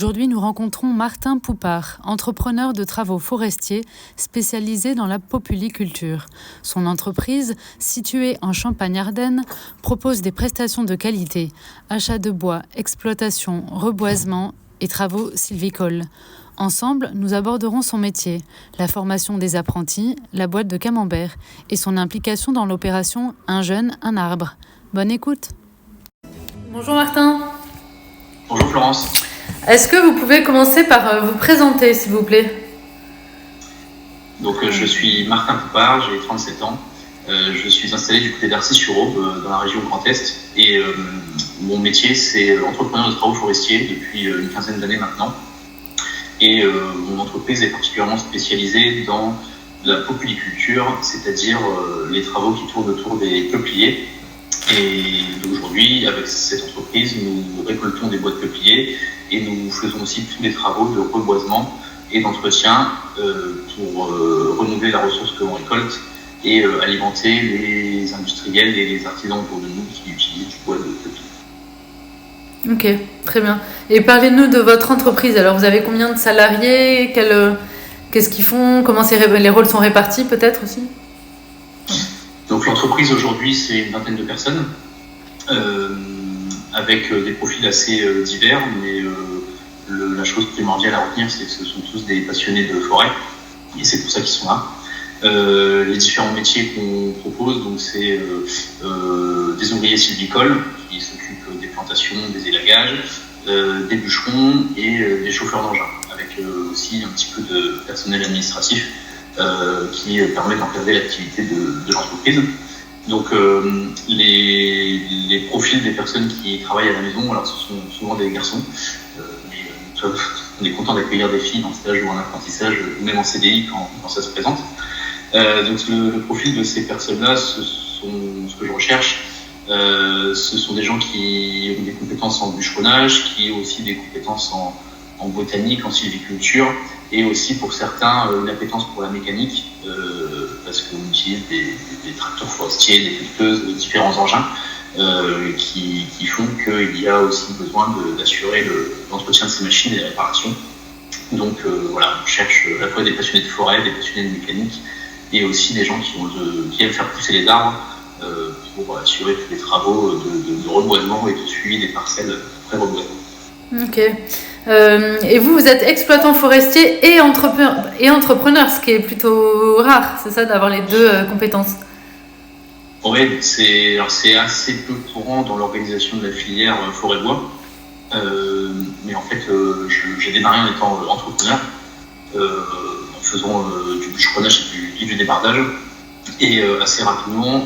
Aujourd'hui, nous rencontrons Martin Poupart, entrepreneur de travaux forestiers spécialisé dans la populiculture. Son entreprise, située en Champagne-Ardenne, propose des prestations de qualité, achat de bois, exploitation, reboisement et travaux sylvicoles. Ensemble, nous aborderons son métier, la formation des apprentis, la boîte de camembert et son implication dans l'opération Un jeune, un arbre. Bonne écoute. Bonjour Martin. Bonjour Florence. Est-ce que vous pouvez commencer par vous présenter, s'il vous plaît ? Donc, je suis Martin Poupart, j'ai 37 ans. Je suis installé du côté d'Arcis-sur-Aube, dans la région Grand Est. Et mon métier, c'est entrepreneur de travaux forestiers depuis une quinzaine d'années maintenant. Et mon entreprise est particulièrement spécialisée dans la populiculture, c'est-à-dire les travaux qui tournent autour des peupliers. Et aujourd'hui, avec cette entreprise, nous récoltons des bois de peupliers et nous faisons aussi tous les travaux de reboisement et d'entretien pour renouveler la ressource que l'on récolte et alimenter les industriels et les artisans autour de nous qui utilisent du bois de peuplier. Ok, très bien. Et parlez-nous de votre entreprise. Alors, vous avez combien de salariés ? Qu'est-ce qu'ils font ? Comment les rôles sont répartis, peut-être aussi ? Donc l'entreprise aujourd'hui, c'est une vingtaine de personnes, avec des profils assez divers, mais la chose primordiale à retenir, c'est que ce sont tous des passionnés de forêt, et c'est pour ça qu'ils sont là. Les différents métiers qu'on propose, donc c'est des ouvriers sylvicoles qui s'occupent des plantations, des élagages, des bûcherons et des chauffeurs d'engins, avec aussi un petit peu de personnel administratif qui permet d'encadrer l'activité de l'entreprise. Donc les profils des personnes qui travaillent à la maison, alors ce sont souvent des garçons, mais on est content d'accueillir des filles en stage ou en apprentissage, ou même en CDI quand ça se présente. Donc le profil de ces personnes-là, ce que je recherche, ce sont des gens qui ont des compétences en bûcheronnage, qui ont aussi des compétences en botanique, en sylviculture, et aussi pour certains une appétence pour la mécanique, parce qu'on utilise des tracteurs forestiers, des pelleteuses, différents engins qui font qu'il y a aussi besoin d'assurer l'entretien de ces machines et les réparations. Donc voilà, on cherche à la fois des passionnés de forêt, des passionnés de mécanique, et aussi des gens qui aiment faire pousser les arbres pour assurer tous les travaux de reboisement et de suivi des parcelles après reboisement. Ok. Et vous êtes exploitant forestier et entrepreneur, ce qui est plutôt rare, c'est ça, d'avoir les deux compétences ? Oui, c'est assez peu courant dans l'organisation de la filière forêt-bois. Mais en fait, j'ai démarré en étant entrepreneur, en faisant du bûcheronnage et du débardage. Et assez rapidement,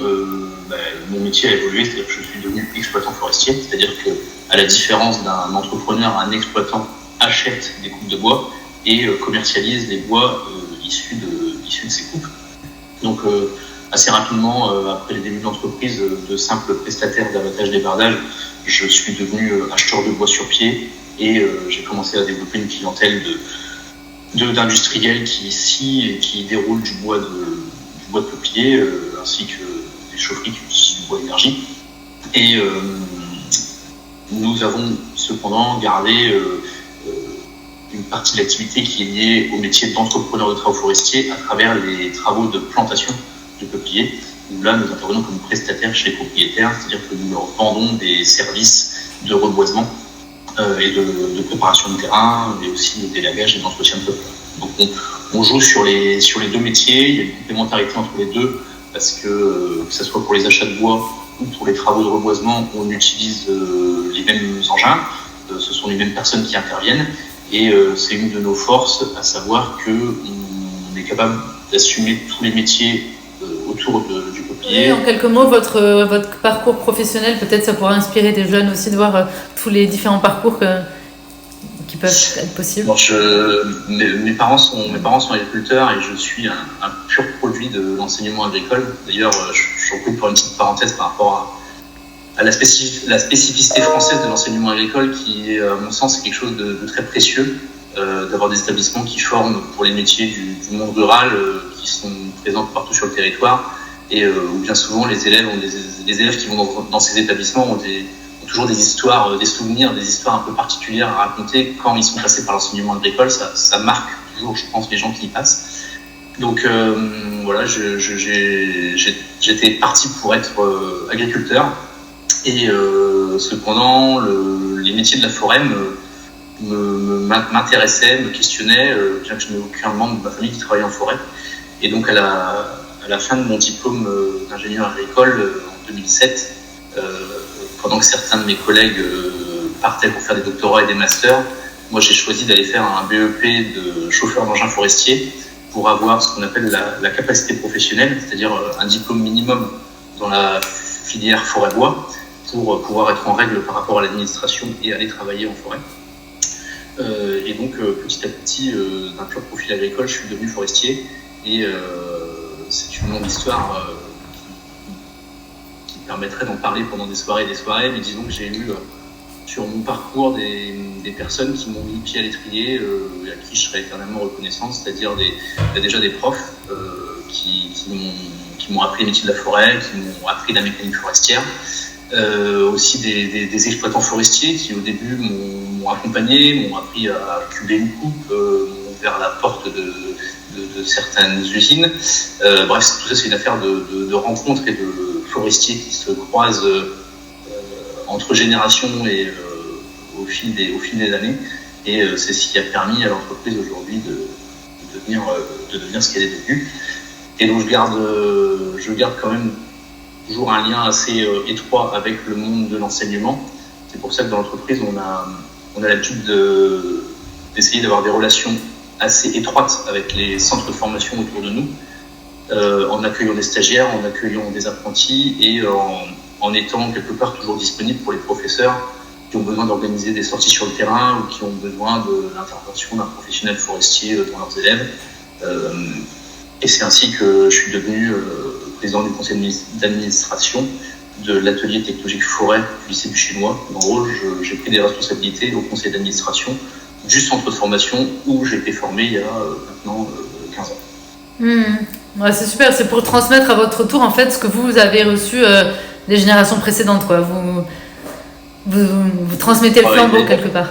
mon métier a évolué, c'est-à-dire que je suis devenu exploitant forestier, c'est-à-dire que, à la différence d'un entrepreneur, un exploitant achète des coupes de bois et commercialise les bois issus de ces coupes. Donc assez rapidement, après les débuts de l'entreprise, de simple prestataire d'abattage débardage, je suis devenu acheteur de bois sur pied et j'ai commencé à développer une clientèle d'industriels qui scient et qui déroulent du bois de peuplier, ainsi que des chaufferies qui utilisent du bois énergie. Et nous avons cependant gardé une partie de l'activité qui est liée au métier d'entrepreneur de travaux forestiers à travers les travaux de plantation de peupliers, où là nous intervenons comme prestataires chez les propriétaires, c'est-à-dire que nous leur vendons des services de reboisement et de préparation de terrain, mais aussi d'élagage et d'entretien de peuple. Donc on joue sur les deux métiers, il y a une complémentarité entre les deux, parce que ce soit pour les achats de bois ou pour les travaux de reboisement, on utilise les mêmes engins, ce sont les mêmes personnes qui interviennent, et c'est une de nos forces, à savoir qu'on est capable d'assumer tous les métiers autour du peuplier. Oui, en quelques mots, votre parcours professionnel, peut-être ça pourra inspirer des jeunes aussi de voir tous les différents parcours qui peuvent être possibles. Bon, mes parents sont agriculteurs et je suis un pur produit de l'enseignement agricole. D'ailleurs, j'en profite pour une petite parenthèse par rapport à la spécificité française de l'enseignement agricole qui, à mon sens, est quelque chose de très précieux, d'avoir des établissements qui forment pour les métiers du monde rural, qui sont présents partout sur le territoire, et où bien souvent les élèves qui vont dans ces établissements ont toujours des histoires, des souvenirs, des histoires un peu particulières à raconter quand ils sont passés par l'enseignement agricole. Ça marque toujours, je pense, les gens qui y passent. Donc voilà, j'étais parti pour être agriculteur et cependant les métiers de la forêt m'intéressaient, me questionnaient, bien que je n'ai aucun membre de ma famille qui travaillait en forêt. Et donc à la fin de mon diplôme d'ingénieur agricole en 2007, pendant que certains de mes collègues partaient pour faire des doctorats et des masters, moi j'ai choisi d'aller faire un BEP de chauffeur d'engin forestier pour avoir ce qu'on appelle la capacité professionnelle, c'est-à-dire un diplôme minimum dans la filière forêt-bois pour pouvoir être en règle par rapport à l'administration et aller travailler en forêt. Et donc petit à petit, d'un pur profil agricole, je suis devenu forestier et c'est une longue histoire qui permettrait d'en parler pendant des soirées, mais disons que j'ai eu sur mon parcours des personnes qui m'ont mis le pied à l'étrier et à qui je serais éternellement reconnaissant, c'est-à-dire déjà des profs qui m'ont appris les métiers de la forêt, qui m'ont appris la mécanique forestière, aussi des exploitants forestiers qui au début m'ont accompagné, m'ont appris à cuber une coupe, m'ont ouvert la porte de certaines usines. Bref, tout ça c'est une affaire de rencontres et de forestiers qui se croisent entre générations et au fil des années, et c'est ce qui a permis à l'entreprise aujourd'hui de devenir ce qu'elle est devenue. Et donc je garde quand même toujours un lien assez étroit avec le monde de l'enseignement. C'est pour ça que dans l'entreprise on a l'habitude d'essayer d'avoir des relations assez étroites avec les centres de formation autour de nous, en accueillant des stagiaires, en accueillant des apprentis et en étant quelque part toujours disponible pour les professeurs qui ont besoin d'organiser des sorties sur le terrain ou qui ont besoin de l'intervention d'un professionnel forestier dans leurs élèves. Et c'est ainsi que je suis devenu président du conseil d'administration de l'atelier technologique forêt du lycée du Chinois. En gros, j'ai pris des responsabilités au conseil d'administration du centre de formation où j'ai été formé il y a maintenant 15 ans. Ouais, c'est super, c'est pour transmettre à votre tour en fait ce que vous avez reçu des générations précédentes, quoi. Vous transmettez le flambeau quelque part.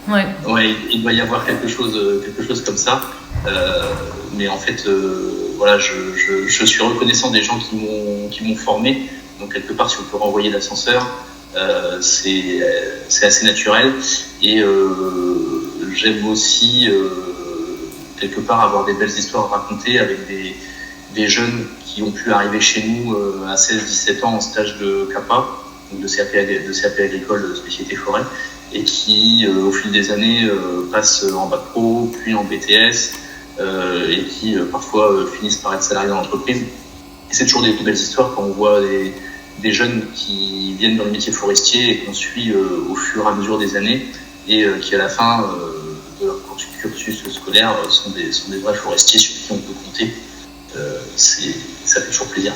Ouais, il doit y avoir quelque chose comme ça. Mais en fait, voilà, je suis reconnaissant des gens qui m'ont formé. Donc quelque part, si on peut renvoyer l'ascenseur, c'est assez naturel. Et j'aime aussi quelque part avoir des belles histoires à raconter avec des jeunes qui ont pu arriver chez nous à 16-17 ans en stage de CAPA, donc de CAP agricole spécialité forêt, et qui au fil des années passent en bac pro, puis en BTS, et qui parfois finissent par être salariés dans l'entreprise. Et c'est toujours des belles histoires quand on voit des jeunes qui viennent dans le métier forestier et qu'on suit au fur et à mesure des années, et qui à la fin de leur cursus scolaire sont des vrais forestiers sur qui on peut compter. Ça fait toujours plaisir.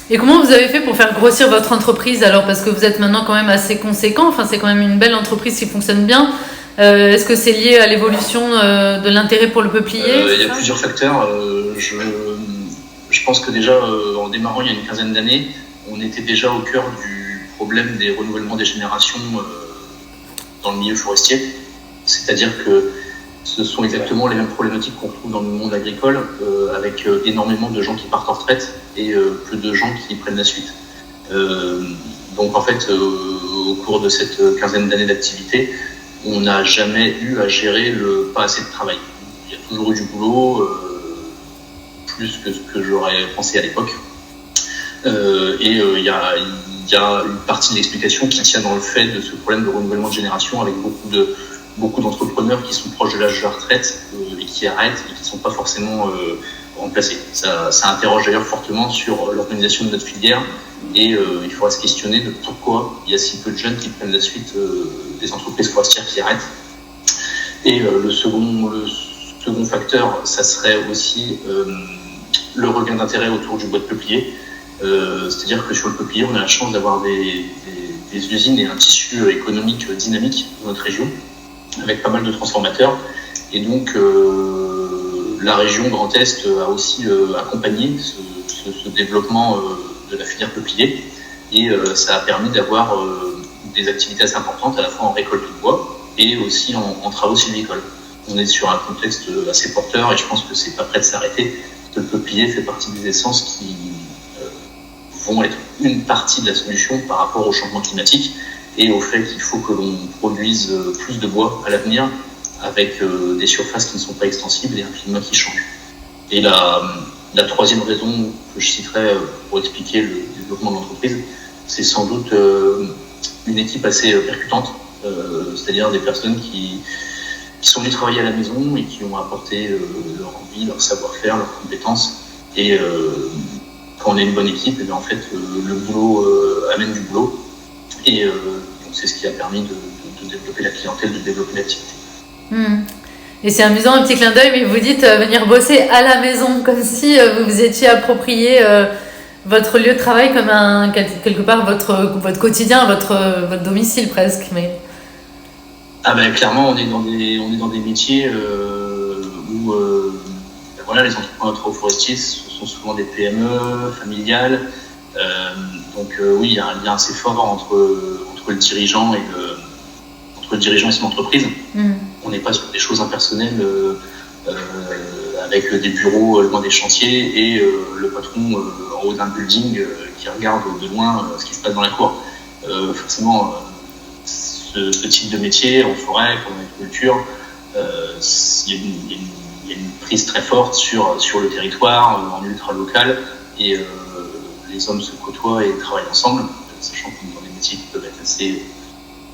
Et comment vous avez fait pour faire grossir votre entreprise alors, parce que vous êtes maintenant quand même assez conséquent, enfin c'est quand même une belle entreprise qui fonctionne bien. Est-ce que c'est lié à l'évolution de l'intérêt pour le peuplier? Il y a plusieurs facteurs. Je pense que déjà en démarrant il y a une quinzaine d'années, on était déjà au cœur du problème des renouvellements des générations dans le milieu forestier. C'est-à-dire que ce sont exactement les mêmes problématiques qu'on retrouve dans le monde agricole, avec énormément de gens qui partent en retraite et peu de gens qui prennent la suite. Donc en fait, au cours de cette quinzaine d'années d'activité, on n'a jamais eu à gérer le pas assez de travail. Il y a toujours eu du boulot, plus que ce que j'aurais pensé à l'époque. Il y a une partie de l'explication qui tient dans le fait de ce problème de renouvellement de génération, avec beaucoup d'entrepreneurs qui sont proches de l'âge de la retraite et qui arrêtent et qui ne sont pas forcément remplacés. Ça interroge d'ailleurs fortement sur l'organisation de notre filière et il faudra se questionner de pourquoi il y a si peu de jeunes qui prennent la suite des entreprises forestières qui arrêtent. Et le second facteur, ça serait aussi le regain d'intérêt autour du bois de peuplier. C'est-à-dire que sur le peuplier, on a la chance d'avoir des usines et un tissu économique dynamique dans notre région, avec pas mal de transformateurs. Et donc, la région Grand Est a aussi accompagné ce développement de la filière peuplier. Et ça a permis d'avoir des activités assez importantes, à la fois en récolte de bois et aussi en travaux sylvicoles. On est sur un contexte assez porteur et je pense que c'est pas prêt de s'arrêter. Le peuplier fait partie des essences qui vont être une partie de la solution par rapport au changement climatique et au fait qu'il faut que l'on produise plus de bois à l'avenir avec des surfaces qui ne sont pas extensibles et un climat qui change. Et la troisième raison que je citerai pour expliquer le développement de l'entreprise, c'est sans doute une équipe assez percutante, c'est-à-dire des personnes qui sont venues travailler à la maison et qui ont apporté leur envie, leur savoir-faire, leurs compétences. Et quand on est une bonne équipe, et bien en fait, le boulot amène du boulot. Et donc c'est ce qui a permis de développer la clientèle, de développer l'activité. Et c'est amusant, un petit clin d'œil, mais vous dites venir bosser à la maison, comme si vous vous étiez approprié votre lieu de travail comme quelque part votre quotidien, votre domicile presque. Mais... Ah ben clairement, on est dans des métiers où voilà, les entrepreneurs agroforestiers sont souvent des PME familiales. Donc oui, il y a un lien assez fort entre le dirigeant et son entreprise. On n'est pas sur des choses impersonnelles avec des bureaux loin des chantiers et le patron en haut d'un building qui regarde de loin ce qui se passe dans la cour. Forcément, ce type de métier en forêt, comme en agriculture, il y a une prise très forte sur le territoire, en ultra local, et les hommes se côtoient et travaillent ensemble, sachant qu'on est dans des métiers qui peuvent être assez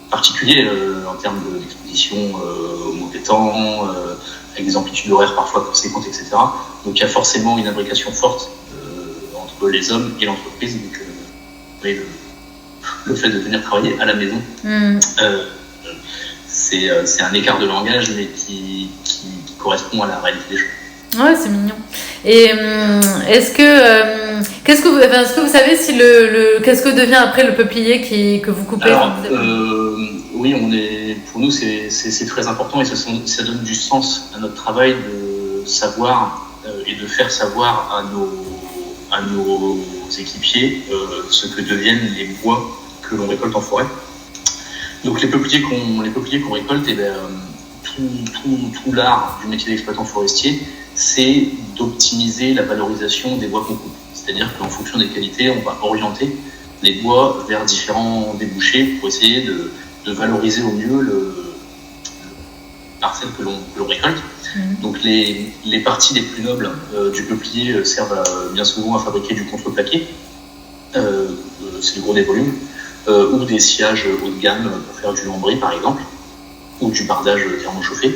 particuliers en termes d'exposition au mauvais temps, avec des amplitudes horaires parfois conséquentes, etc. Donc il y a forcément une imbrication forte entre les hommes et l'entreprise. Donc le fait de venir travailler à la maison, c'est un écart de langage, mais qui correspond à la réalité des choses. Ouais, c'est mignon. Et est-ce que vous savez si qu'est-ce que devient après le peuplier que vous coupez? Alors, oui, pour nous c'est très important et ça donne du sens à notre travail de savoir et de faire savoir à nos équipiers ce que deviennent les bois que l'on récolte en forêt. Donc les peupliers qu'on récolte, tout l'art du métier d'exploitant forestier, c'est d'optimiser la valorisation des bois qu'on coupe. C'est-à-dire qu'en fonction des qualités, on va orienter les bois vers différents débouchés pour essayer de valoriser au mieux le parcelle que l'on récolte. Donc les parties les plus nobles du peuplier servent bien souvent à fabriquer du contreplaqué, c'est le gros des volumes, ou des sciages haut de gamme pour faire du lambris par exemple, ou du bardage thermochauffé.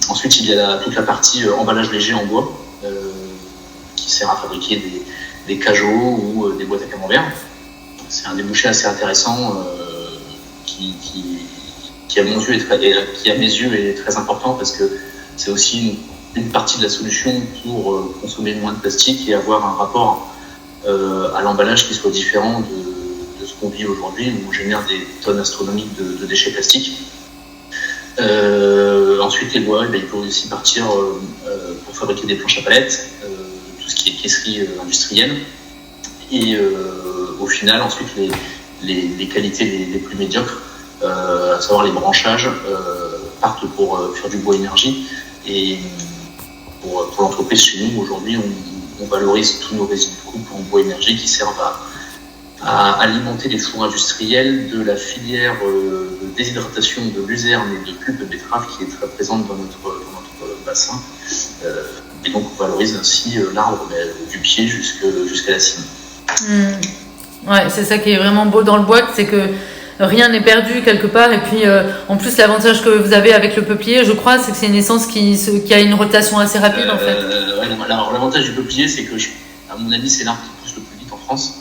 Ensuite, il y a toute la partie emballage léger en bois qui sert à fabriquer des cajots ou des boîtes à camembert. C'est un débouché assez intéressant qui à mes yeux est très important parce que c'est aussi une partie de la solution pour consommer moins de plastique et avoir un rapport à l'emballage qui soit différent de ce qu'on vit aujourd'hui où on génère des tonnes astronomiques de déchets plastiques. Ensuite, les bois, ils peuvent aussi partir pour fabriquer des planches à palettes, tout ce qui est caisserie industrielle. Et au final, ensuite, les qualités les plus médiocres, à savoir les branchages, partent pour faire du bois énergie. Et pour l'entreprise chez nous, aujourd'hui, on valorise tous nos résidus de coupe en bois énergie qui servent à alimenter les fours industriels de la filière de déshydratation de luzerne et de pulpe de betterave qui est très présente dans notre bassin. Et donc on valorise ainsi l'arbre du pied jusqu'à la cime. Ouais, c'est ça qui est vraiment beau dans le bois, c'est que rien n'est perdu quelque part. Et puis en plus l'avantage que vous avez avec le peuplier, je crois, c'est que c'est une essence qui a une rotation assez rapide en fait. Alors l'avantage du peuplier, c'est que à mon avis c'est l'arbre qui pousse le plus vite en France.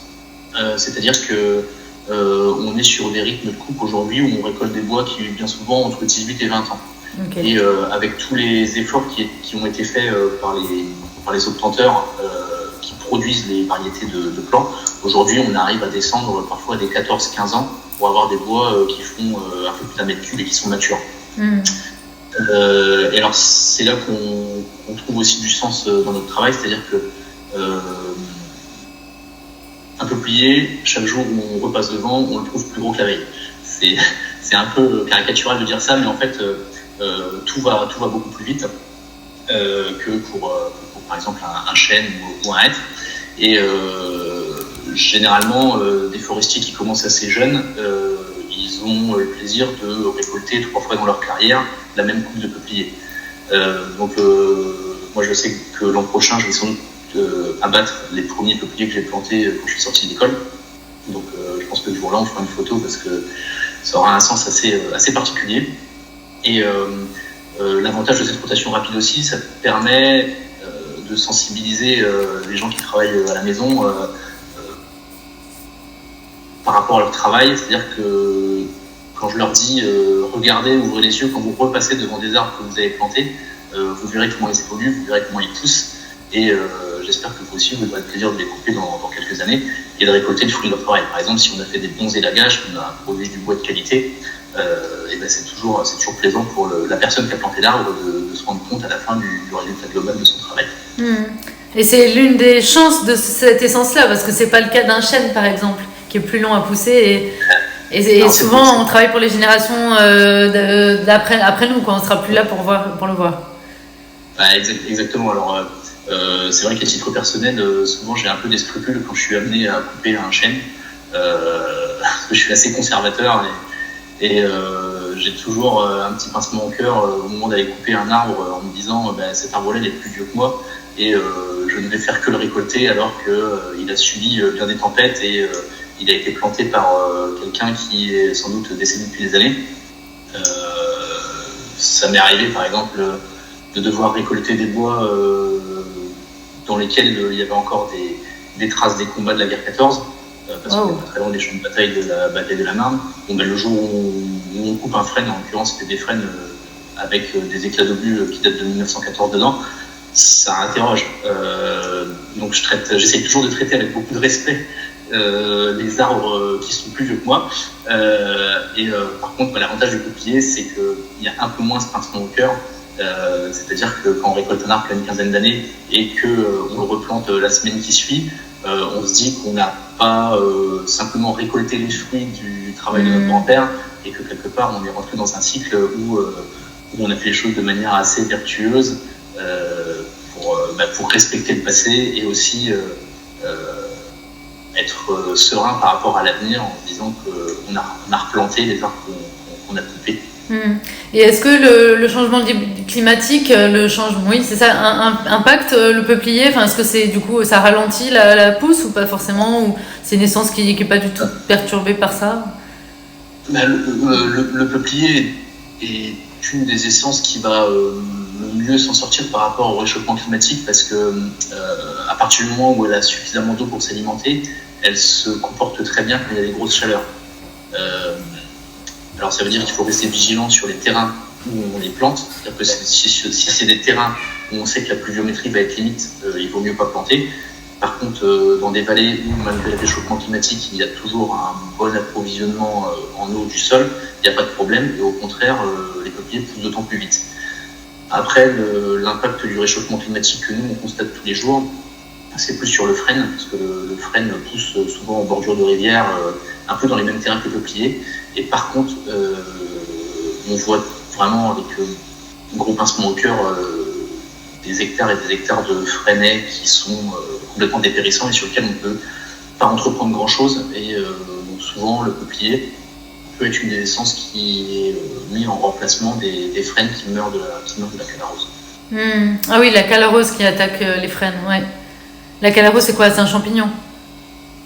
C'est-à-dire que on est sur des rythmes de coupe aujourd'hui où on récolte des bois qui bien souvent entre 18 et 20 ans. Okay. Et avec tous les efforts qui ont été faits par les obtenteurs qui produisent les variétés de plants, aujourd'hui on arrive à descendre parfois des 14-15 ans pour avoir des bois qui font un peu plus d'un mètre cube et qui sont matures. Et alors c'est là qu'on trouve aussi du sens dans notre travail, c'est-à-dire que un peuplier, chaque jour où on repasse devant, on le trouve plus gros que la veille. C'est un peu caricatural de dire ça, mais en fait, tout va beaucoup plus vite que pour par exemple un chêne ou un hêtre. Et généralement, des forestiers qui commencent assez jeunes, ils ont le plaisir de récolter 3 fois dans leur carrière la même coupe de peuplier. Donc moi je sais que l'an prochain, je vais sans doute abattre les premiers peupliers que j'ai plantés quand je suis sorti d'école. Donc je pense que ce jour-là, on fera une photo parce que ça aura un sens assez particulier. Et l'avantage de cette rotation rapide aussi, ça permet de sensibiliser les gens qui travaillent à la maison par rapport à leur travail. C'est-à-dire que quand je leur dis regardez, ouvrez les yeux, quand vous repassez devant des arbres que vous avez plantés, vous verrez comment ils évoluent, vous verrez comment ils poussent. Et j'espère que vous aussi, vous aurez le plaisir de les couper dans quelques années et de récolter le fruit de leur travail. Par exemple, si on a fait des bons élagages, qu'on a produit du bois de qualité, et ben c'est toujours plaisant pour la personne qui a planté l'arbre de se rendre compte à la fin du résultat global de son travail. Et c'est l'une des chances de cette essence-là, parce que c'est pas le cas d'un chêne, par exemple, qui est plus long à pousser. Et souvent, on travaille pour les générations après nous, quand on sera plus là pour le voir. Exactement. Alors, c'est vrai qu'à titre personnel, souvent j'ai un peu des scrupules quand je suis amené à couper un chêne, parce que je suis assez conservateur et j'ai toujours un petit pincement au cœur au moment d'aller couper un arbre en me disant cet arbre-là il est plus vieux que moi et je ne vais faire que le récolter alors qu'il a subi bien des tempêtes et il a été planté par quelqu'un qui est sans doute décédé depuis des années. Ça m'est arrivé par exemple de devoir récolter des bois dans lesquels il y avait encore des traces des combats de la guerre 14, parce qu'on est pas très loin des champs de bataille de la bataille de la Marne. Le jour où on coupe un frêne, en l'occurrence c'était des frênes avec des éclats d'obus qui datent de 1914 dedans, ça interroge. Donc j'essaie toujours de traiter avec beaucoup de respect les arbres qui sont plus vieux que moi. Par contre, l'avantage du peuplier, c'est qu'il y a un peu moins ce pincement au cœur. C'est-à-dire que quand on récolte un arbre qui a une quinzaine d'années et qu'on le replante la semaine qui suit, on se dit qu'on n'a pas simplement récolté les fruits du travail de notre grand-père et que quelque part on est rentré dans un cycle où on a fait les choses de manière assez vertueuse pour respecter le passé et aussi être serein par rapport à l'avenir en se disant qu'on a replanté les arbres qu'on a coupés. Et est-ce que le changement climatique, oui, c'est ça, impacte le peuplier? Enfin, est-ce que c'est du coup ça ralentit la pousse ou pas forcément, ou c'est une essence qui n'est pas du tout perturbée par ça? Le peuplier est une des essences qui va le mieux s'en sortir par rapport au réchauffement climatique parce que à partir du moment où elle a suffisamment d'eau pour s'alimenter, elle se comporte très bien quand il y a des grosses chaleurs. Alors ça veut dire qu'il faut rester vigilant sur les terrains où on les plante. C'est-à-dire que si c'est des terrains où on sait que la pluviométrie va être limite, il vaut mieux pas planter. Par contre, dans des vallées où malgré le réchauffement climatique, il y a toujours un bon approvisionnement en eau du sol, il n'y a pas de problème et au contraire, les peupliers poussent d'autant plus vite. Après, l'impact du réchauffement climatique que nous on constate tous les jours, c'est plus sur le frêne, parce que le frêne pousse souvent en bordure de rivière, un peu dans les mêmes terrains que le peuplier. Et par contre, on voit vraiment avec un gros pincement au cœur des hectares et des hectares de frênets qui sont complètement dépérissants et sur lesquels on ne peut pas entreprendre grand-chose. Et donc souvent, le peuplier peut être une des essences qui est mise en remplacement des frênes qui meurent de la calarose. Ah oui, la calarose qui attaque les frênes, ouais. La calarose, c'est quoi? C'est un champignon?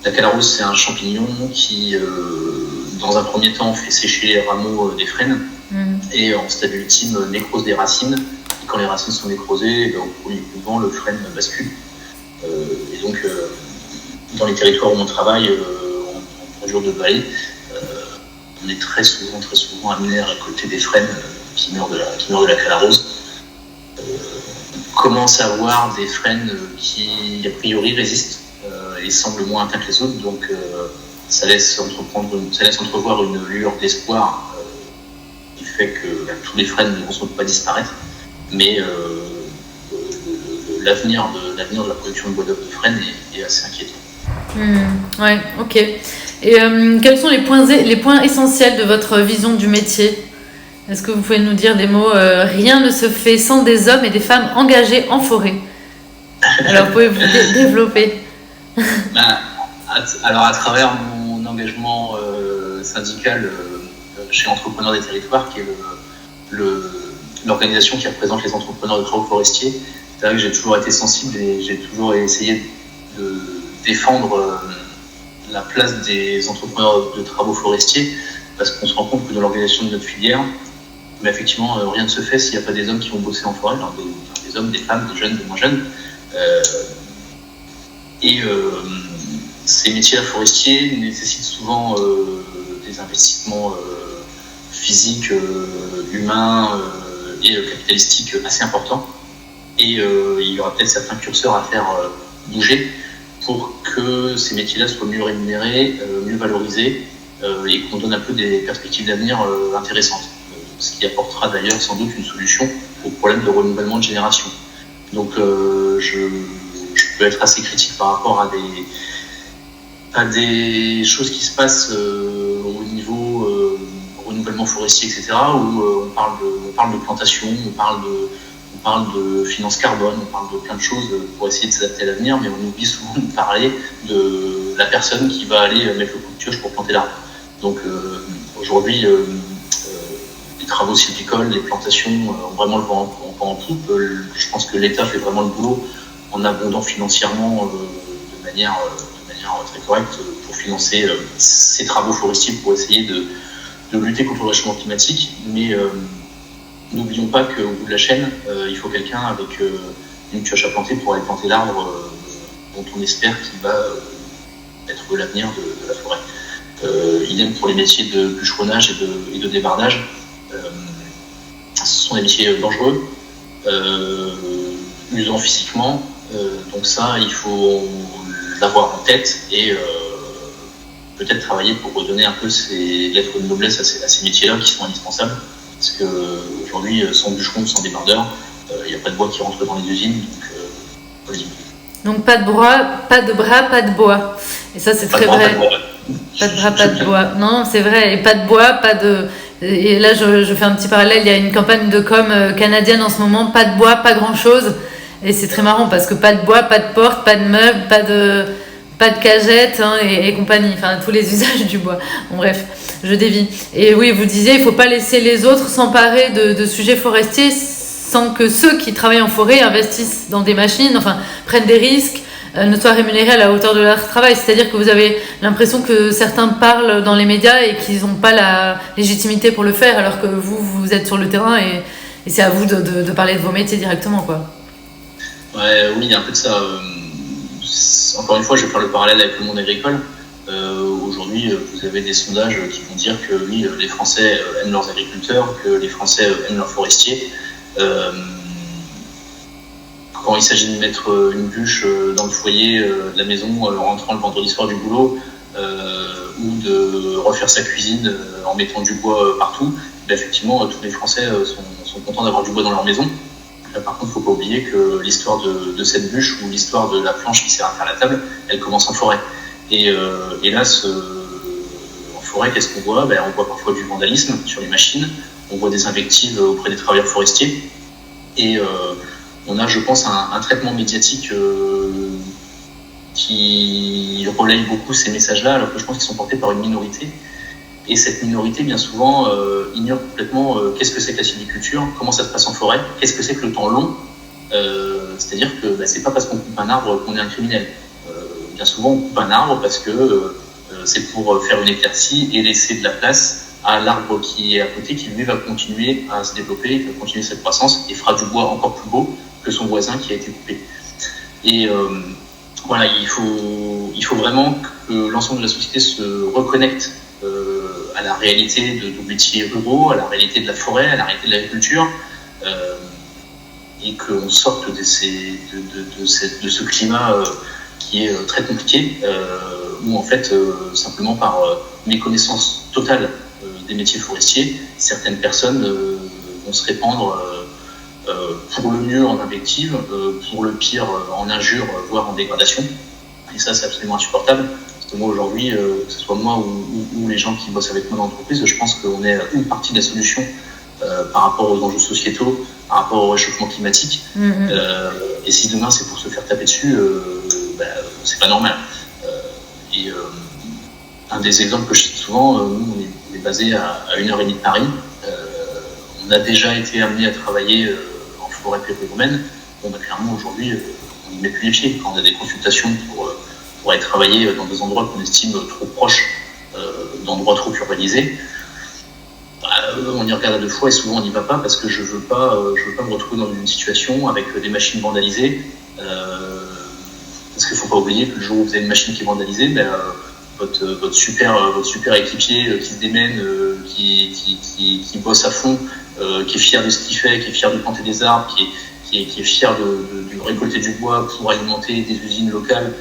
La calarose, c'est un champignon qui, dans un premier temps, fait sécher les rameaux des frênes et en stade ultime, nécrose des racines. Et quand les racines sont nécrosées, au premier mouvement, le frêne bascule. Et donc, dans les territoires où on travaille, en bordure de vallée, on est très souvent amené à récolter des frênes qui meurent de la calarose. On commence à voir des frênes qui, a priori, résistent et semblent moins atteints que les autres. Donc, ça laisse entrevoir une lueur d'espoir qui fait que tous les frênes ne vont pas disparaître. Mais l'avenir de la production de bois d'œuvre de frêne est assez inquiétant. Ouais, ok. Et quels sont les points essentiels de votre vision du métier? Est-ce que vous pouvez nous dire des mots? Rien ne se fait sans des hommes et des femmes engagés en forêt. Alors, pouvez-vous développer? Alors, à travers mon engagement syndical chez Entrepreneurs des Territoires, qui est l'organisation qui représente les entrepreneurs de travaux forestiers, c'est vrai que j'ai toujours été sensible et j'ai toujours essayé de défendre la place des entrepreneurs de travaux forestiers, parce qu'on se rend compte que dans l'organisation de notre filière, mais effectivement, rien ne se fait s'il n'y a pas des hommes qui vont bosser en forêt, alors des hommes, des femmes, des jeunes, des moins jeunes. Ces métiers forestiers nécessitent souvent des investissements physiques, humains et capitalistiques assez importants. Et il y aura peut-être certains curseurs à faire bouger pour que ces métiers-là soient mieux rémunérés, mieux valorisés et qu'on donne un peu des perspectives d'avenir intéressantes. Ce qui apportera d'ailleurs sans doute une solution au problème de renouvellement de génération. Donc je peux être assez critique par rapport à des choses qui se passent au niveau renouvellement forestier, etc., où on parle de plantation, on parle de finance carbone, on parle de plein de choses pour essayer de s'adapter à l'avenir, mais on oublie souvent de parler de la personne qui va aller mettre le coup de pioche pour planter l'arbre. Donc aujourd'hui, les travaux sylvicoles, les plantations ont vraiment le vent en poupe. Je pense que l'État fait vraiment le boulot en abondant financièrement de manière très correcte pour financer ces travaux forestiers pour essayer de lutter contre le réchauffement climatique. Mais n'oublions pas qu'au bout de la chaîne, il faut quelqu'un avec une pioche à planter pour aller planter l'arbre dont on espère qu'il va être l'avenir de la forêt. Idem pour les métiers de bûcheronnage et de débardage. Ce sont des métiers dangereux, usants physiquement, donc ça, il faut l'avoir en tête et peut-être travailler pour redonner un peu ces lettres de noblesse à ces métiers-là qui sont indispensables, parce qu'aujourd'hui, sans bûcheron, sans débardeur, il n'y a pas de bois qui rentre dans les usines, donc pas de bras, pas de bois. Et ça, c'est très vrai. Pas de bras, pas de bois. Non, c'est vrai. Et pas de bois, pas de... Et là, je fais un petit parallèle. Il y a une campagne de com canadienne en ce moment. Pas de bois, pas grand-chose. Et c'est très marrant parce que pas de bois, pas de porte, pas de meubles, pas de cagette et compagnie. Enfin, tous les usages du bois. Bon, bref, je dévie. Et oui, vous disiez, il ne faut pas laisser les autres s'emparer de sujets forestiers sans que ceux qui travaillent en forêt investissent dans des machines, enfin, prennent des risques, ne soient rémunérés à la hauteur de leur travail. C'est-à-dire que vous avez l'impression que certains parlent dans les médias et qu'ils n'ont pas la légitimité pour le faire, alors que vous êtes sur le terrain et c'est à vous de parler de vos métiers directement, quoi. Ouais, oui, il y a un peu de ça. Encore une fois, je vais faire le parallèle avec le monde agricole. Aujourd'hui, vous avez des sondages qui vont dire que oui, les Français aiment leurs agriculteurs, que les Français aiment leurs forestiers. Quand il s'agit de mettre une bûche dans le foyer de la maison en rentrant le vendredi soir du boulot, ou de refaire sa cuisine en mettant du bois partout, effectivement, tous les Français sont contents d'avoir du bois dans leur maison. Par contre, il ne faut pas oublier que l'histoire de cette bûche ou l'histoire de la planche qui sert à faire la table, elle commence en forêt. Et hélas, en forêt, qu'est-ce qu'on voit? On voit parfois du vandalisme sur les machines, on voit des invectives auprès des travailleurs forestiers, et on a, je pense, un traitement médiatique qui relaye beaucoup ces messages-là, alors que je pense qu'ils sont portés par une minorité. Et cette minorité, bien souvent, ignore complètement qu'est-ce que c'est que la sylviculture, comment ça se passe en forêt, qu'est-ce que c'est que le temps long. C'est-à-dire que c'est pas parce qu'on coupe un arbre qu'on est un criminel. Bien souvent, on coupe un arbre parce que c'est pour faire une éclaircie et laisser de la place à l'arbre qui est à côté, qui lui va continuer à se développer, va continuer cette croissance et fera du bois encore plus beau que son voisin qui a été coupé. Et voilà, il faut vraiment que l'ensemble de la société se reconnecte à la réalité de nos métiers ruraux, à la réalité de la forêt, à la réalité de l'agriculture, et qu'on sorte de ce climat qui est très compliqué, où en fait, simplement par méconnaissance totale des métiers forestiers, certaines personnes vont se répandre pour le mieux en invective, pour le pire en injure, voire en dégradation. Et ça, c'est absolument insupportable. Parce que moi, aujourd'hui, que ce soit moi ou les gens qui bossent avec moi dans l'entreprise, je pense qu'on est une partie de la solution par rapport aux enjeux sociétaux, par rapport au réchauffement climatique. Et si demain, c'est pour se faire taper dessus, c'est pas normal. Un des exemples que je cite souvent, nous, on est basé à 1h30 de Paris. On a déjà été amené à travailler en forêt périurbaine. Clairement, aujourd'hui, on n'y met plus les pieds. Quand on a des consultations pour aller travailler dans des endroits qu'on estime trop proches d'endroits trop urbanisés, on y regarde à deux fois et souvent on n'y va pas parce que je veux pas me retrouver dans une situation avec des machines vandalisées. Parce qu'il ne faut pas oublier que le jour où vous avez une machine qui est vandalisée, votre super équipier qui se démène, qui bosse à fond, qui est fier de ce qu'il fait, qui est fier de planter des arbres, qui est fier de récolter du bois pour alimenter des usines locales,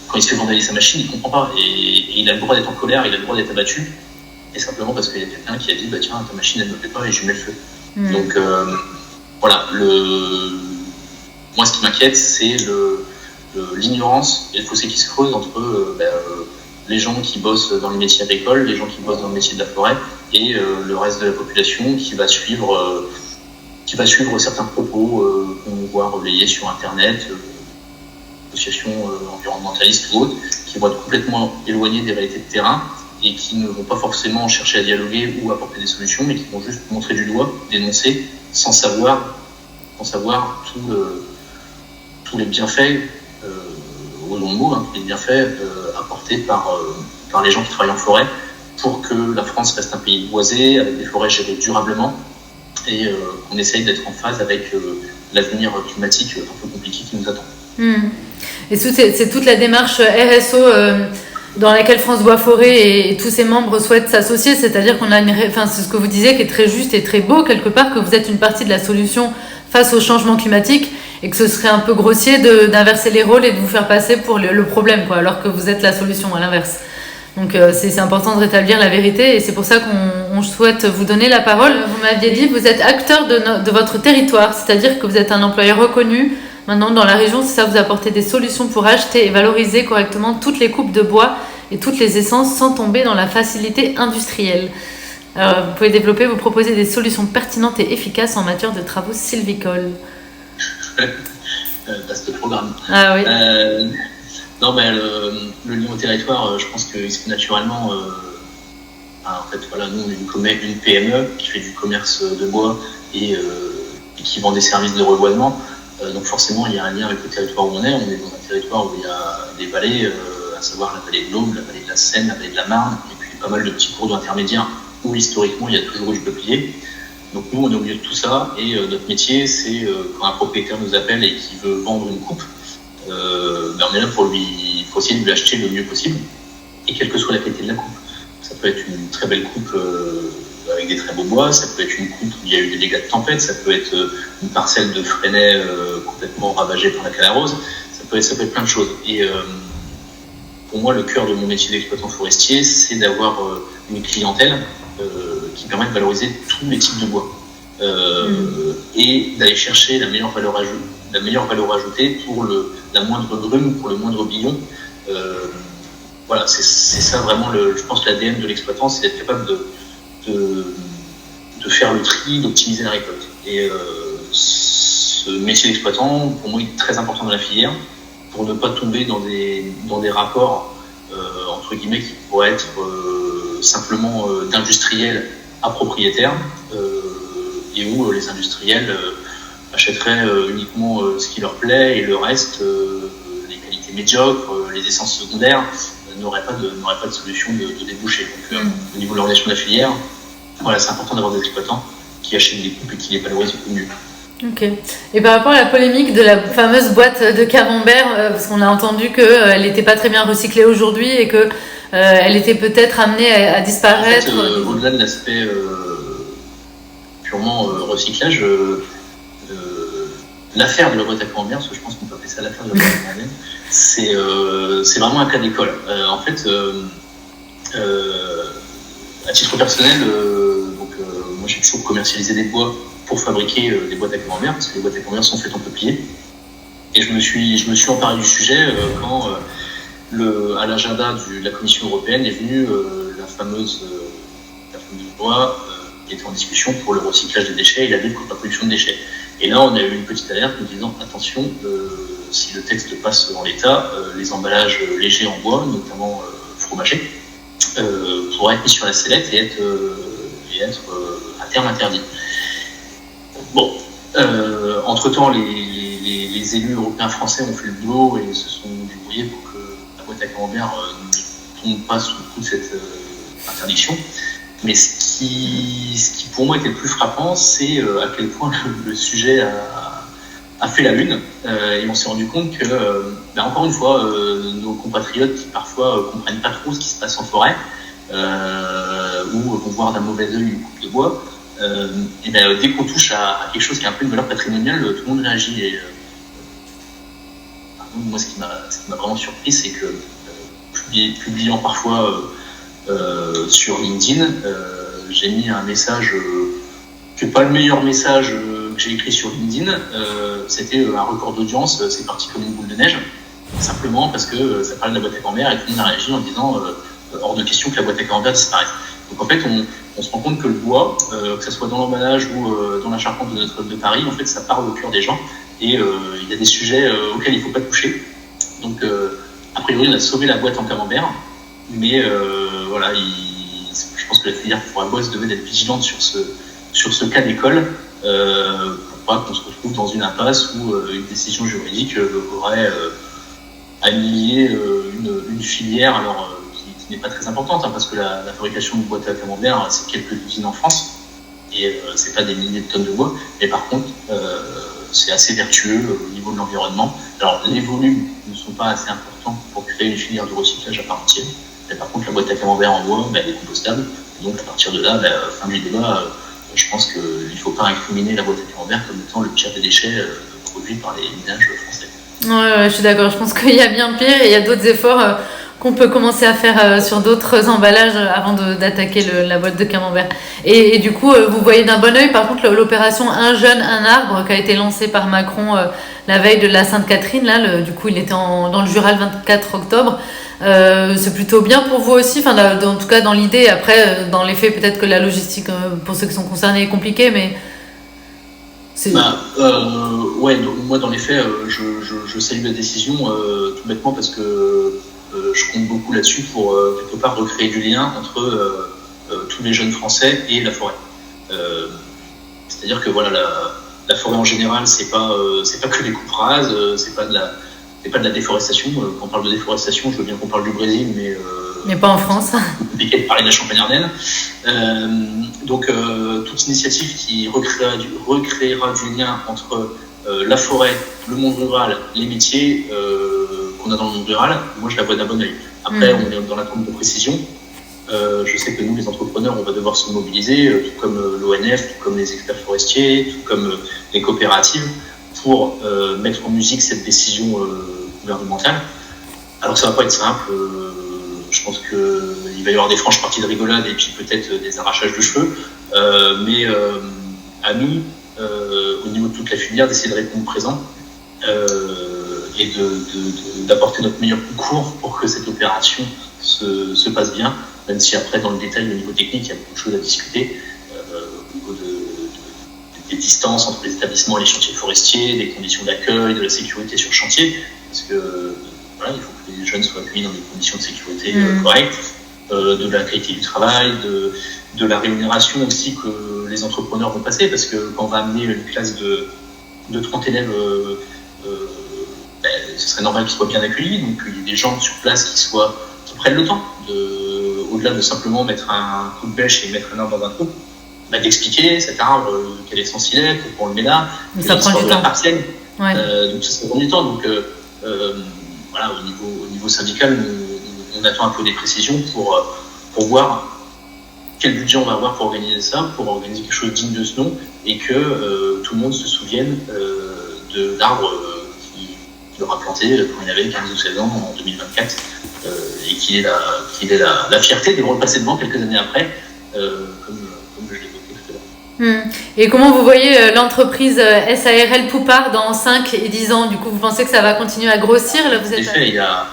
quand il se fait vandaliser sa machine, il ne comprend pas. Et il a le droit d'être en colère, il a le droit d'être abattu. Et simplement parce qu'il y a quelqu'un qui a dit tiens, ta machine elle ne me plaît pas et je lui mets le feu. Donc voilà, moi ce qui m'inquiète, c'est l'ignorance et le fossé qui se creuse entre les gens qui bossent dans le métier agricole, les gens qui bossent dans le métier de la forêt et le reste de la population qui va suivre certains propos qu'on voit relayés sur Internet, associations environnementalistes ou autres, qui vont être complètement éloignés des réalités de terrain et qui ne vont pas forcément chercher à dialoguer ou apporter des solutions, mais qui vont juste montrer du doigt, dénoncer, sans savoir tous les bienfaits, au long de mots, les bienfaits apportés par les gens qui travaillent en forêt pour que la France reste un pays boisé, avec des forêts gérées durablement, et qu'on essaye d'être en phase avec l'avenir climatique un peu compliqué qui nous attend. Et c'est toute la démarche RSO dans laquelle France Bois Forêt et tous ses membres souhaitent s'associer, c'est-à-dire qu'on a c'est ce que vous disiez qui est très juste et très beau quelque part, que vous êtes une partie de la solution face au changement climatique et que ce serait un peu grossier d'inverser les rôles et de vous faire passer pour le problème, quoi, alors que vous êtes la solution à l'inverse. Donc c'est important de rétablir la vérité et c'est pour ça qu'on souhaite vous donner la parole. Vous m'aviez dit que vous êtes acteur de votre territoire, c'est-à-dire que vous êtes un employeur reconnu. Maintenant, dans la région, c'est ça, vous apportez des solutions pour acheter et valoriser correctement toutes les coupes de bois et toutes les essences sans tomber dans la facilité industrielle. Alors, vous pouvez développer, vous proposer des solutions pertinentes et efficaces en matière de travaux sylvicoles. Vaste programme. Ah oui. Non, mais le lien au territoire, je pense qu'il se fait naturellement. En fait, voilà, nous, on est une PME qui fait du commerce de bois et qui vend des services de reboisement. Donc forcément, il y a un lien avec le territoire où on est. On est dans un territoire où il y a des vallées, à savoir la vallée de l'Aube, la vallée de la Seine, la vallée de la Marne, et puis pas mal de petits cours d'eau intermédiaires où historiquement il y a toujours eu du peuplier. Donc nous, on est au milieu de tout ça, et notre métier, c'est quand un propriétaire nous appelle et qu'il veut vendre une coupe, on est là pour essayer de lui acheter le mieux possible, et quelle que soit la qualité de la coupe. Ça peut être une très belle coupe avec des très beaux bois, ça peut être une coupe où il y a eu des dégâts de tempête, ça peut être une parcelle de fresnay complètement ravagée par la calarose, ça peut être plein de choses. Et pour moi, le cœur de mon métier d'exploitant forestier, c'est d'avoir une clientèle qui permet de valoriser tous les types de bois et d'aller chercher la meilleure valeur ajoutée pour la moindre brume, pour le moindre billon. Voilà, c'est ça vraiment, je pense, l'ADN de l'exploitant, c'est d'être capable de faire le tri, d'optimiser la récolte. Et ce métier d'exploitant, pour moi, est très important dans la filière, pour ne pas tomber dans des rapports, entre guillemets, qui pourraient être simplement d'industriels à propriétaires, et où les industriels achèteraient uniquement ce qui leur plaît, et le reste, les qualités médiocres, les essences secondaires, n'auraient pas de solution de débouché. Donc, au niveau de l'organisation de la filière, voilà, c'est important d'avoir des exploitants qui achètent des coupes et qui les valorisent au mieux. Ok. Et par rapport à la polémique de la fameuse boîte de camembert, parce qu'on a entendu qu'elle n'était pas très bien recyclée aujourd'hui et qu'elle était peut-être amenée à disparaître. En fait, au-delà de l'aspect purement recyclage, l'affaire de la boîte à camembert, parce que je pense qu'on peut appeler ça l'affaire de la boîte à camembert, c'est vraiment un cas d'école. En fait, à titre personnel, moi j'ai toujours commercialisé des bois pour fabriquer des boîtes à camembert, parce que les boîtes à camembert sont faites en peuplier. Et je me suis emparé du sujet quand à l'agenda de la Commission européenne est venue la fameuse loi qui était en discussion pour le recyclage des déchets et la lutte contre la production de déchets. Et là, on a eu une petite alerte nous disant attention, si le texte passe en l'état, les emballages légers en bois, notamment fromagers, pourraient être mis sur la sellette et être à terme interdits. Bon, entre-temps, les élus européens français ont fait le boulot et se sont débrouillés pour que la boîte à camembert ne tombe pas sous le coup de cette interdiction. Mais ce qui pour moi était le plus frappant, c'est à quel point le sujet a fait la une. Et on s'est rendu compte que, encore une fois, nos compatriotes qui parfois comprennent pas trop ce qui se passe en forêt, ou vont voir d'un mauvais œil une coupe de bois, et dès qu'on touche à quelque chose qui est un peu une valeur patrimoniale, tout le monde réagit. Et moi, ce qui m'a vraiment surpris, c'est que publiant parfois sur LinkedIn, j'ai mis un message qui n'est pas le meilleur message que j'ai écrit sur LinkedIn. C'était un record d'audience, c'est parti comme une boule de neige, simplement parce que ça parlait de la boîte à camembert et tout le monde a réagi en disant hors de question que la boîte à camembert disparaisse. Donc en fait, on se rend compte que le bois, que ce soit dans l'emballage ou dans la charpente de Notre-Dame de Paris, en fait, ça parle au cœur des gens et il y a des sujets auxquels il ne faut pas toucher. Donc a priori, on a sauvé la boîte en camembert, mais voilà, je pense que la filière pour un boss devait être vigilante sur ce cas d'école pour pas qu'on se retrouve dans une impasse où une décision juridique aurait annihilé une filière alors qui n'est pas très importante, parce que la fabrication de boîtes à camembert, c'est quelques usines en France et c'est pas des milliers de tonnes de bois, mais par contre c'est assez vertueux au niveau de l'environnement. Alors les volumes ne sont pas assez importants pour créer une filière de recyclage à part entière. Mais par contre, la boîte à camembert en bois, elle est compostable. Donc, à partir de là, fin du débat, je pense qu'il ne faut pas incriminer la boîte à camembert comme étant le pire des déchets produits par les ménages français. Ouais, je suis d'accord. Je pense qu'il y a bien pire et il y a d'autres efforts qu'on peut commencer à faire sur d'autres emballages avant d'attaquer la boîte de camembert. Et du coup, vous voyez d'un bon oeil, par contre, l'opération Un jeune, un arbre qui a été lancée par Macron la veille de la Sainte-Catherine. Là, du coup, il était dans le Jura le 24 octobre. C'est plutôt bien pour vous aussi, en tout cas dans l'idée. Après, dans les faits, peut-être que la logistique pour ceux qui sont concernés est compliquée, mais c'est... Ouais, donc, moi dans les faits, je salue la décision tout bêtement parce que je compte beaucoup là-dessus pour quelque part recréer du lien entre tous les jeunes Français et la forêt. C'est-à-dire que voilà, la forêt en général, c'est pas que des coupes rases, c'est pas de la déforestation. Quand on parle de déforestation, je veux bien qu'on parle du Brésil, mais pas en France. C'est compliqué de parler de la Champagne-Ardenne. Donc, toute initiative qui recréera du lien entre la forêt, le monde rural, les métiers qu'on a dans le monde rural, moi je la vois d'un bon oeil. Après, on est dans l'attente de précision. Je sais que nous, les entrepreneurs, on va devoir se mobiliser, tout comme l'ONF, tout comme les experts forestiers, tout comme les coopératives, pour mettre en musique cette décision gouvernementale. Alors ça va pas être simple, je pense qu'il va y avoir des franches parties de rigolade et puis peut-être des arrachages de cheveux, mais à nous, au niveau de toute la filière, d'essayer de répondre présent et d'apporter notre meilleur concours pour que cette opération se passe bien, même si après dans le détail, au niveau technique, il y a beaucoup de choses à discuter, au niveau des distances entre les établissements et les chantiers forestiers, des conditions d'accueil, de la sécurité sur chantier, parce que voilà, il faut que les jeunes soient accueillis dans des conditions de sécurité correctes, de la qualité du travail, de la rémunération aussi que les entrepreneurs vont passer, parce que quand on va amener une classe de 30 élèves, ce serait normal qu'ils soient bien accueillis, donc il y a des gens sur place qui prennent le temps, au-delà de simplement mettre un coup de bêche et mettre un arbre dans un trou, d'expliquer cet arbre, quel est son silet, pourquoi on le met là, ça prend du temps. Ouais. Donc ça prend du temps. Donc voilà, au niveau syndical, on attend un peu des précisions pour voir quel budget on va avoir pour organiser ça, pour organiser quelque chose digne de ce nom, et que tout le monde se souvienne de l'arbre qu'il aura planté quand il avait 15 ou 16 ans en 2024, et qu'il ait la fierté de le repasser devant quelques années après, comme je l'évoquais tout à l'heure. Et comment vous voyez l'entreprise SARL Poupart dans 5 et 10 ans? Du coup, vous pensez que ça va continuer à grossir? Là, en effet, on ne va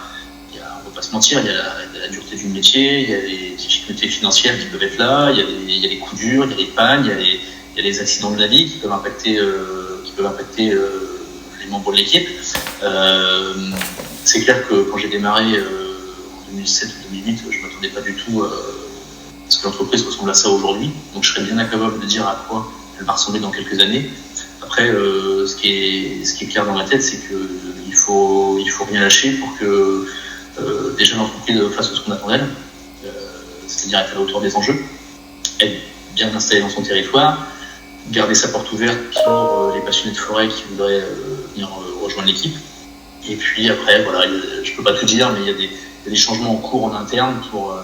pas se mentir, il y a la dureté du métier, il y a les difficultés financières qui peuvent être là, il y a les coups durs, il y a les pannes, il y a les accidents de la vie qui peuvent impacter, les membres de l'équipe. C'est clair que quand j'ai démarré en 2007 ou 2008, je ne m'attendais pas du tout à ce que l'entreprise ressemble à ça aujourd'hui. Donc je serais bien incapable de dire à quoi elle va ressembler dans quelques années. Après, ce qui est clair dans ma tête, c'est qu'il faut rien lâcher pour que déjà l'entreprise fasse ce qu'on attend d'elle, c'est-à-dire être à la hauteur des enjeux, être bien installée dans son territoire, garder sa porte ouverte pour les passionnés de forêt qui voudraient venir rejoindre l'équipe. Et puis après, voilà, je ne peux pas tout dire, mais il y a des changements en cours en interne pour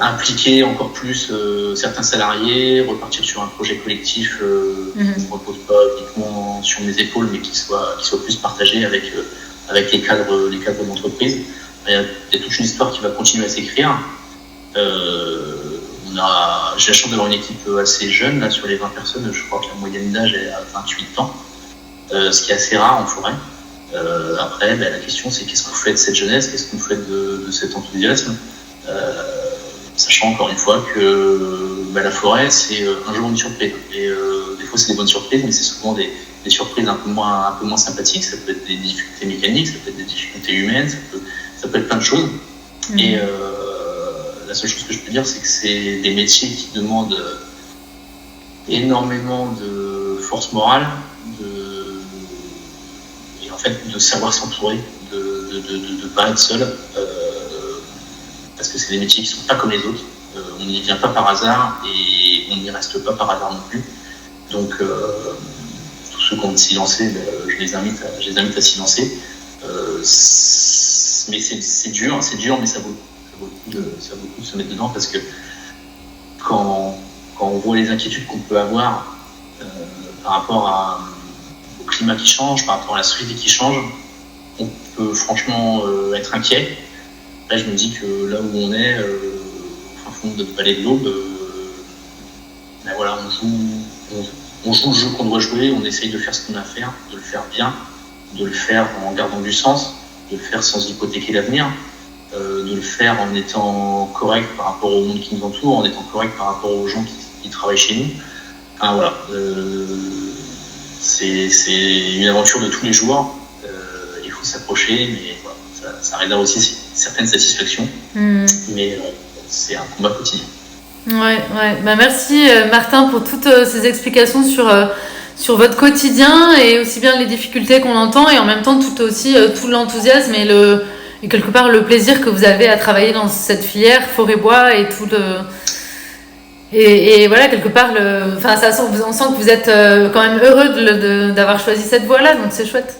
impliquer encore plus certains salariés, repartir sur un projet collectif qui ne repose pas uniquement sur mes épaules, mais qui soit plus partagé avec les cadres d'entreprise. Il y a toute une histoire qui va continuer à s'écrire. J'ai la chance d'avoir une équipe assez jeune, là, sur les 20 personnes, je crois que la moyenne d'âge est à 28 ans, ce qui est assez rare en forêt. Après, la question, c'est qu'est-ce qu'on fait de cette jeunesse, qu'est-ce qu'on fait de cet enthousiasme, sachant encore une fois que la forêt, c'est un jour une surprise. Et des fois, c'est des bonnes surprises, mais c'est souvent des surprises un peu moins sympathiques. Ça peut être des difficultés mécaniques, ça peut être des difficultés humaines, ça peut être plein de choses. Et la seule chose que je peux dire, c'est que c'est des métiers qui demandent énormément de force morale, et en fait de savoir s'entourer, de pas être seul, parce que c'est des métiers qui sont pas comme les autres. On n'y vient pas par hasard et on n'y reste pas par hasard non plus. Donc tous ceux qui ont s'y lancer, je les invite à s'y lancer. Mais c'est dur, mais ça vaut le coup de se mettre dedans, parce que quand on voit les inquiétudes qu'on peut avoir par rapport au climat qui change, par rapport à la société qui change, on peut franchement être inquiet. Là, je me dis que là où on est, au fin fond de notre vallée de l'Aube, voilà, on joue le jeu qu'on doit jouer, on essaye de faire ce qu'on a à faire, de le faire bien, de le faire en gardant du sens, de le faire sans hypothéquer l'avenir, de le faire en étant correct par rapport au monde qui nous entoure, en étant correct par rapport aux gens qui travaillent chez nous. Enfin, voilà, c'est une aventure de tous les jours. Il faut s'approcher, mais voilà, ça réserve aussi certaines satisfactions. Mais c'est un combat quotidien. Ouais. Merci Martin pour toutes ces explications sur votre quotidien, et aussi bien les difficultés qu'on entend, et en même temps tout l'enthousiasme et quelque part le plaisir que vous avez à travailler dans cette filière forêt-bois, et tout le... Et voilà, quelque part, on sent que vous êtes quand même heureux d'avoir choisi cette voie-là, donc c'est chouette.